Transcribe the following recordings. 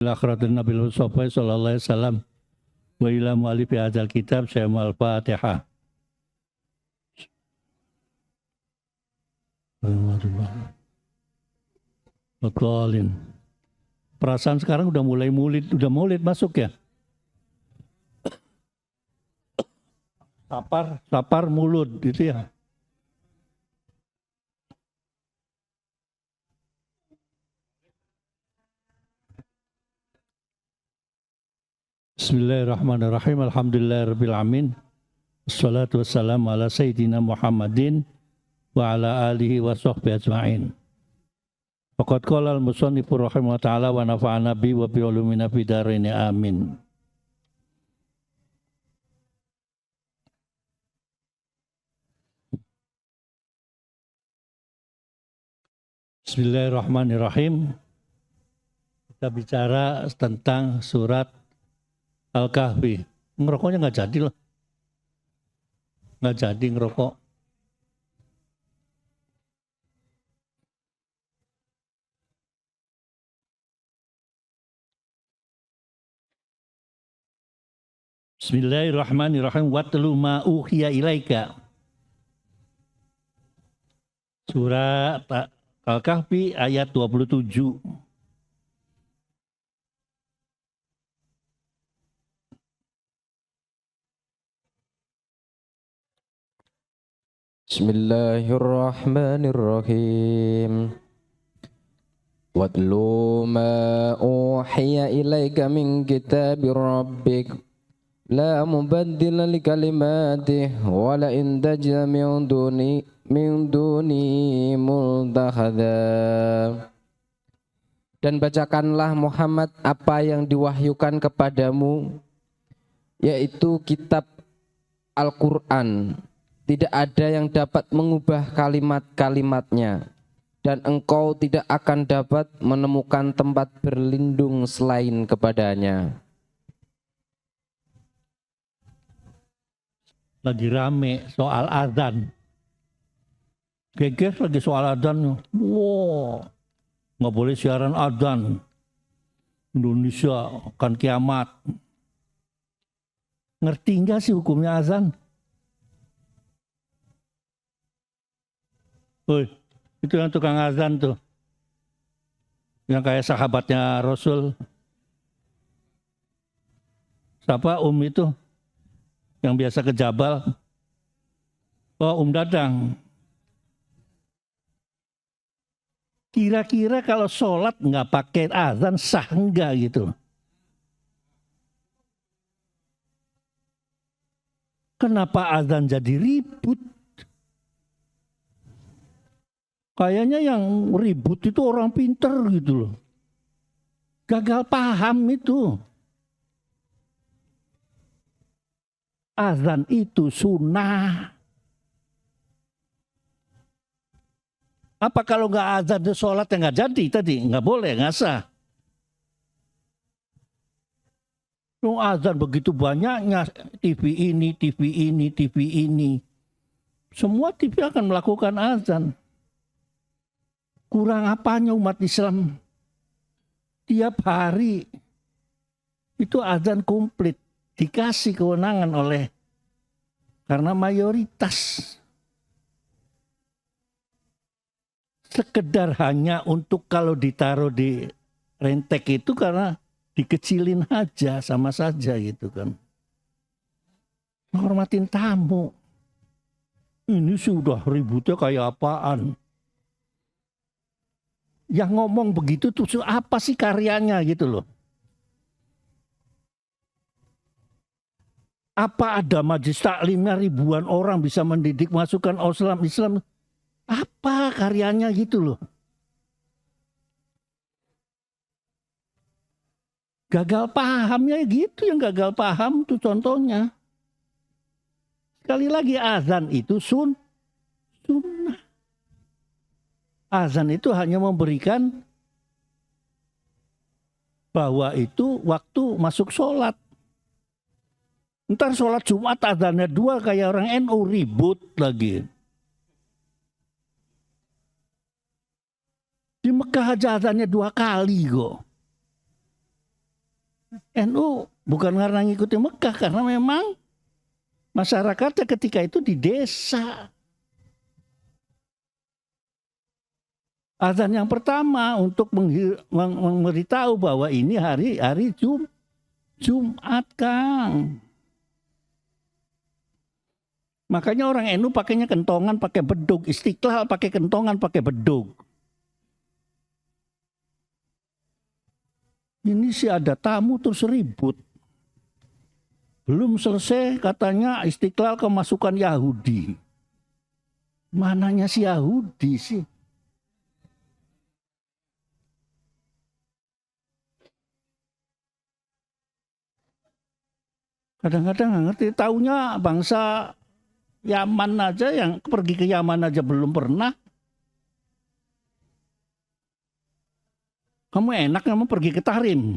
Akhiratin Nabi Mustafa sallallahu alaihi wasallam wa ila mu'alifi hadzal kitab saya al-Fatihah. Betul. Perasaan sekarang udah mulai maulid masuk ya. Sapar mulut gitu ya. Bismillahirrahmanirrahim. Alhamdulillahirabbil alamin. Wassalatu wassalamu ala sayyidina Muhammadin wa ala alihi wa sahbihi ajma'in. Faqad qala al-musannifu rahimahullah ta'ala wa nafa'ana bi wa bi ulumina fid dharain amin. Bismillahirrahmanirrahim. Kita bicara tentang surat Al-Kahfi. Ngerokoknya nggak jadi loh. Nggak jadi ngerokok. Bismillahirrahmanirrahim. Watlu ma uhiya ilaika. Surat Al-Kahfi ayat 27. Bismillahirrahmanirrahim. Watlu ma uhiya ilaika min kitabi rabbik la mubaddila li kalimatih wa la in tajza min duni multakhadha. Dan bacakanlah Muhammad apa yang diwahyukan kepadamu, yaitu kitab Al-Quran. Tidak ada yang dapat mengubah kalimat-kalimatnya, dan engkau tidak akan dapat menemukan tempat berlindung selain kepadanya. Lagi rame soal azan. Geger lagi soal azan. Wow, nggak boleh siaran azan. Indonesia akan kiamat. Ngerti nggak sih hukumnya azan? Woi, itu yang tukang azan tuh. Yang kayak sahabatnya Rasul. Siapa itu? Yang biasa ke Jabal. Oh, Dadang. Kira-kira kalau sholat nggak pakai azan sah enggak gitu? Kenapa azan jadi ribut? Kayaknya yang ribut itu orang pinter gitu loh. Gagal paham itu. Azan itu sunnah. Apa kalau nggak azan itu sholat yang nggak jadi tadi? Nggak boleh, nggak sah. Azan begitu banyaknya, TV ini. Semua TV akan melakukan azan. Kurang apanya umat Islam? Tiap hari itu azan komplit. Dikasih kewenangan karena mayoritas. Sekedar hanya untuk kalau ditaruh di rentek itu karena dikecilin aja, sama saja gitu kan. Menghormatin tamu. Ini sudah ributnya kayak apaan? Yang ngomong begitu tuh apa sih karyanya gitu loh. Apa ada majelis taklimnya ribuan orang bisa mendidik masukkan Islam? Apa karyanya gitu loh. Gagal pahamnya gitu, yang gagal paham tuh contohnya. Sekali lagi azan itu sunnah. Azan itu hanya memberikan bahwa itu waktu masuk sholat. Ntar sholat Jumat azannya 2 kayak orang NU ribut lagi. Di Mekah aja azannya 2 kali kok. NU bukan karena ngikuti Mekah, karena memang masyarakatnya ketika itu di desa. Azan yang pertama untuk memberitahu bahwa ini hari Jumat, Kang. Makanya orang NU pakainya kentongan pakai bedug, Istiqlal pakai kentongan pakai bedug. Ini sih ada tamu terus ribut. Belum selesai katanya Istiqlal kemasukan Yahudi. Mananya si Yahudi sih? Kadang-kadang nggak ngerti. Taunya bangsa Yaman aja, yang pergi ke Yaman aja belum pernah. Kamu enak kamu pergi ke Tahrim.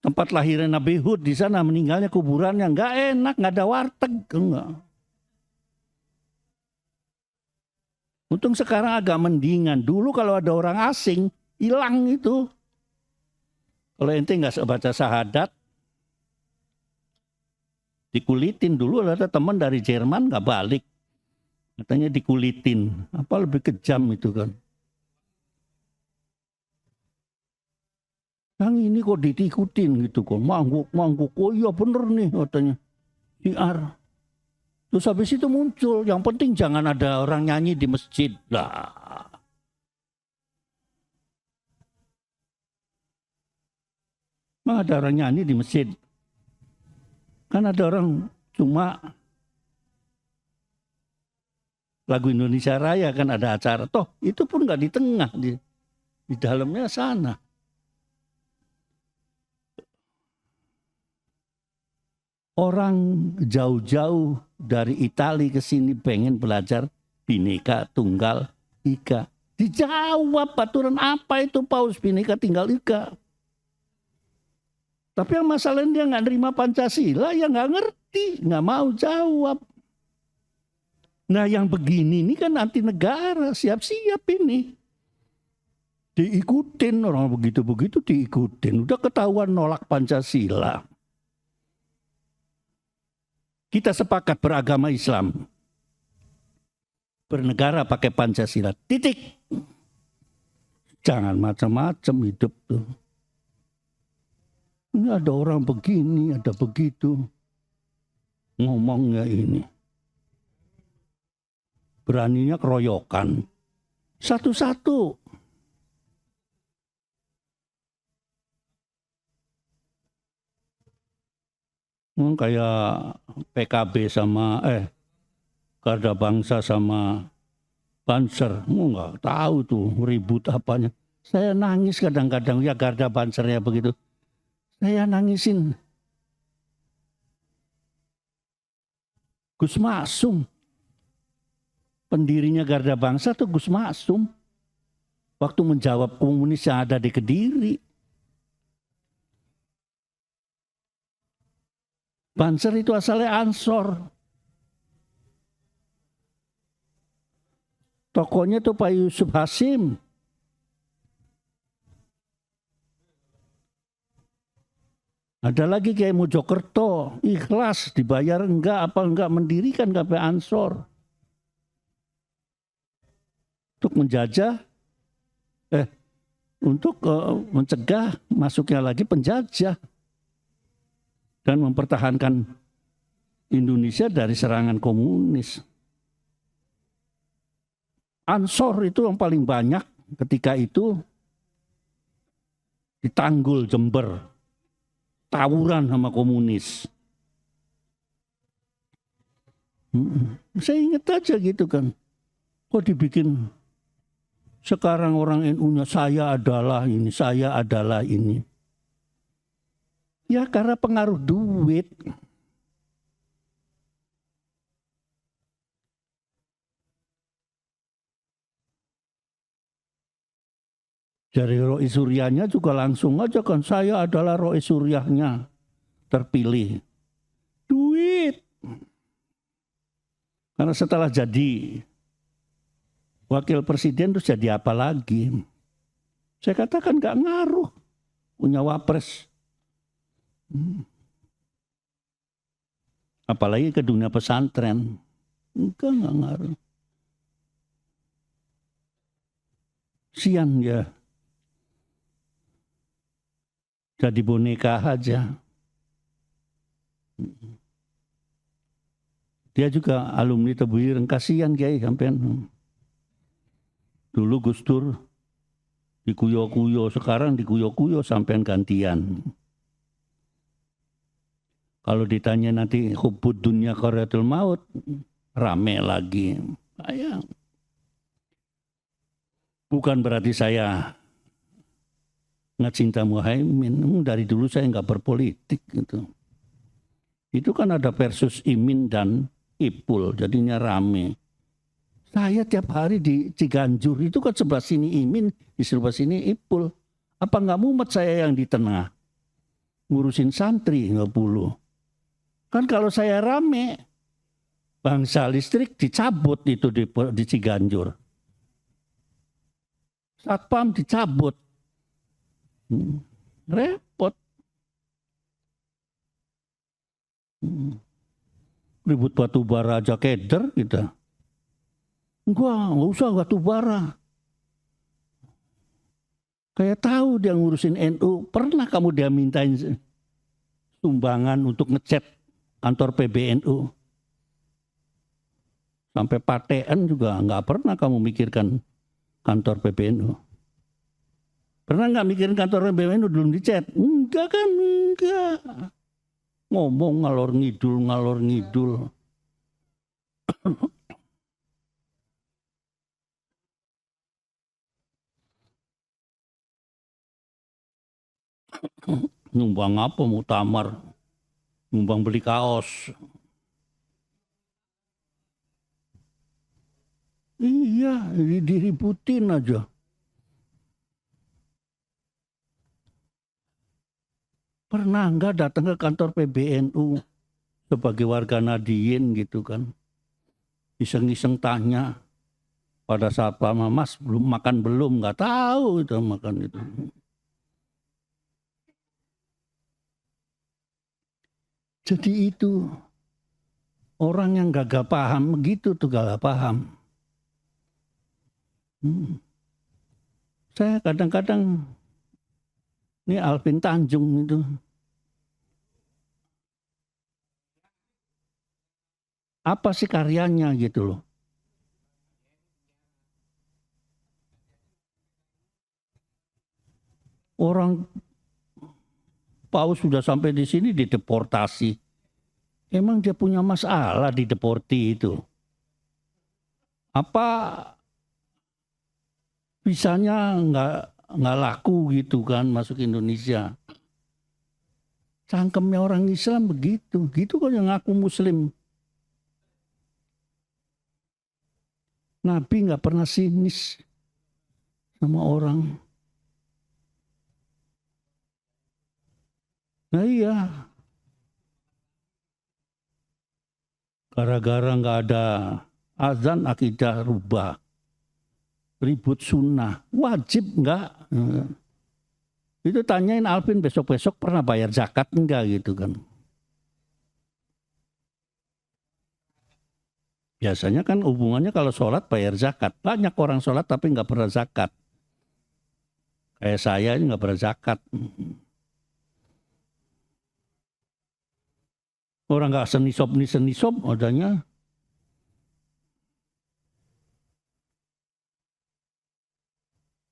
Tempat lahirnya Nabi Hud, di sana meninggalnya kuburannya, nggak enak, nggak ada warteg, enggak. Untung sekarang agak mendingan. Dulu kalau ada orang asing, hilang itu. Kalau ente nggak baca syahadat, dikulitin. Dulu ada teman dari Jerman nggak balik, katanya dikulitin. Apa lebih kejam itu kan? Yang ini kok diikutin gitu kok, mangguk. Oh iya bener nih katanya. Siar. Terus habis itu muncul, yang penting jangan ada orang nyanyi di masjid lah. Emang ada orang nyanyi di masjid? Kan ada orang cuma lagu Indonesia Raya kan ada acara. Toh itu pun nggak di tengah, di dalamnya sana. Orang jauh-jauh dari Italia ke sini pengen belajar Bhinneka Tunggal Ika. Dijawab aturan apa itu Paus Bhinneka Tunggal Ika. Tapi yang masalahnya dia nggak nerima Pancasila, ya nggak ngerti, nggak mau jawab. Nah yang begini ini kan anti negara, siap-siap ini. Diikutin orang begitu-begitu diikutin. Udah ketahuan nolak Pancasila. Kita sepakat beragama Islam. Bernegara pakai Pancasila. Titik. Jangan macam-macam hidup tuh. Ini ada orang begini, ada begitu. Ngomongnya ini. Beraninya keroyokan. Satu-satu. Kayak PKB sama Garda Bangsa sama Banser, nggak tahu tuh ribut apanya. Saya nangis kadang-kadang ya Garda Bansernya begitu. Saya nangisin Gus Maksum. Pendirinya Garda Bangsa tuh Gus Maksum. Waktu menjawab komunis yang ada di Kediri. Banser itu asalnya Ansor. Tokonya tuh Pak Yusuf Hasim. Ada lagi kayak Mojokerto, ikhlas dibayar enggak mendirikan KP Ansor. Untuk menjajah, untuk mencegah masuknya lagi penjajah. Dan mempertahankan Indonesia dari serangan komunis. Ansor itu yang paling banyak ketika itu di Tanggul, Jember. Tawuran sama komunis. Saya ingat aja gitu kan. Kok dibikin sekarang orang NU-nya saya adalah ini, saya adalah ini. Ya karena pengaruh duit. Dari Rois Suryahnya juga langsung aja kan, saya adalah Rois Suryahnya terpilih. Duit. Karena setelah jadi wakil presiden terus jadi apa lagi? Saya katakan nggak ngaruh punya wapres. Apalagi ke dunia pesantren. Enggak ngaruh. Sian ya. Jadi boneka aja. Dia juga alumni Tebu Ireng, kasihan Kiai sampean. Dulu Gus Dur dikuyo-kuyo, sekarang dikuyo-kuyo sampean gantian. Kalau ditanya nanti hubud dunia qaryatul maut, rame lagi. Sayang. Bukan berarti saya nggak cinta Muhaimin, dari dulu saya nggak berpolitik gitu. Itu kan ada versus Imin dan Ipul, jadinya rame. Saya tiap hari di Ciganjur itu kan sebelah sini Imin, di sebelah sini Ipul. Apa nggak mumet saya yang di tengah? Ngurusin santri 50. Kan kalau saya rame, bangsa listrik dicabut itu di Ciganjur. Satpam dicabut. Repot. Ribut batu bara aja keder kita. Enggak usah batu bara. Kayak tahu dia ngurusin NU. Pernah kamu dia mintain sumbangan untuk ngecat kantor PBNU? Sampai patean juga nggak pernah kamu mikirkan kantor PBNU. Pernah nggak mikirin kantor PBNU belum dicat? Enggak kan, enggak. Ngomong ngalor ngidul. Nyumbang apa muktamar? Nyumbang beli kaos. Iya, diributin aja. Pernah enggak datang ke kantor PBNU sebagai warga Nadiyin gitu kan. Iseng-iseng tanya pada saat Pak Mas belum makan belum, enggak tahu itu makan itu. Jadi itu orang yang gagah paham begitu tuh gagah paham. Saya kadang-kadang ini Alvin Tanjung itu. Apa sih karyanya gitu loh. Orang Paus sudah sampai di sini dideportasi. Emang dia punya masalah di deporti itu? Apa bisanya nggak laku gitu kan masuk Indonesia? Cangkemnya orang Islam begitu, gitu kok yang ngaku Muslim. Nabi nggak pernah sinis sama orang. Nah iya, gara-gara nggak ada azan akidah rubah, ribut sunnah, wajib nggak? Itu tanyain Alvin besok-besok pernah bayar zakat enggak gitu kan? Biasanya kan hubungannya kalau sholat bayar zakat, banyak orang sholat tapi nggak pernah zakat. Kayak saya ini nggak pernah zakat. Orang nggak senisop adanya.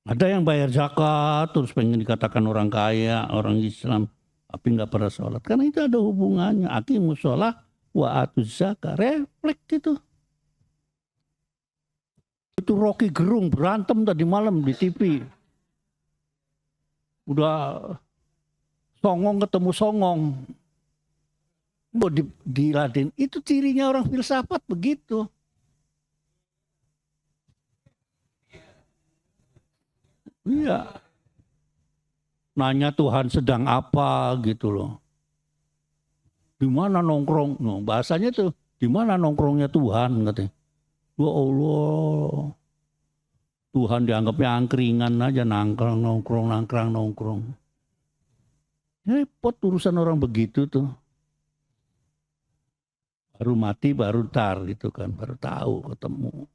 Ada yang bayar zakat terus pengen dikatakan orang kaya, orang Islam, tapi nggak pernah sholat. Karena itu ada hubungannya. Aqimus sholat wa atuz zakat. Refleks itu. Itu Rocky Gerung berantem tadi malam di TV. Udah songong ketemu songong. Diladen. Itu cirinya orang filsafat begitu. Iya. Nanya Tuhan sedang apa gitu loh. Di mana nongkrong? No, bahasanya tuh di mana nongkrongnya Tuhan katanya. Ya Allah. Tuhan dianggapnya angkringan aja, nongkrong. Repot urusan orang begitu tuh. Baru mati baru tar gitu kan, baru tahu ketemu.